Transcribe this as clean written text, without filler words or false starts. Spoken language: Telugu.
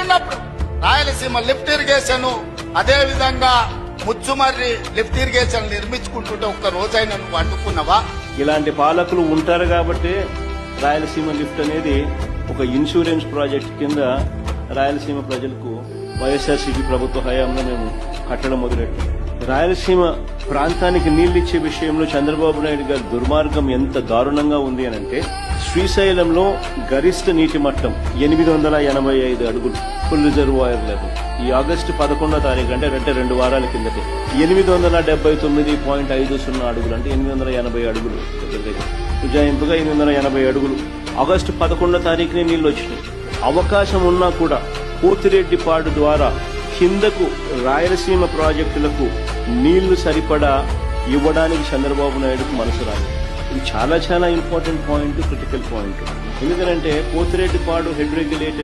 ఉన్నప్పుడు రాయలసీమ లిఫ్ట్ ఇరిగేషన్ అదే విధంగా ముచ్చుమర్రి లిఫ్ట్ ఇరిగేషన్ నిర్మించుకుంటుంటే ఒక్క రోజైనా నువ్వు అడ్డుకున్నావా? ఇలాంటి పాలకులు ఉంటారు కాబట్టి రాయలసీమ లిఫ్ట్ అనేది ఒక ఇన్సూరెన్స్ ప్రాజెక్ట్ కింద రాయలసీమ ప్రజలకు వైఎస్ఆర్సీపీ ప్రభుత్వ హయాంలో మేము కట్టడం మొదలెట్టాం. రాయలసీమ ప్రాంతానికి నీళ్లిచ్చే విషయంలో చంద్రబాబు నాయుడు గారి దుర్మార్గం ఎంత దారుణంగా ఉంది అనంటే, శ్రీశైలంలో గరిష్ట నీటి మట్టం 885 అడుగులు ఫుల్ రిజర్వాయర్ లెవెల్. ఈ ఆగస్టు 11వ తారీఖు అంటే 2 వారాల కిందటే 879.50 అడుగులు అంటే 880 అడుగులు దగ్గర ఉజ్జాయింపుగా 880 అడుగులు ఆగస్టు 11వ తారీఖునే నీళ్లు వచ్చినాయి. అవకాశం ఉన్నా కూడా పోతిరెడ్డిపాడు ద్వారా కిందకు రాయలసీమ ప్రాజెక్టులకు నీళ్లు సరిపడా ఇవ్వడానికి చంద్రబాబు నాయుడుకు మనసు రాదు. ఇది చాలా చాలా ఇంపార్టెంట్ పాయింట్, క్రిటికల్ పాయింట్. ఎందుకంటే పోతిరెడ్డిపాడు హెడ్ రెగ్యులేటర్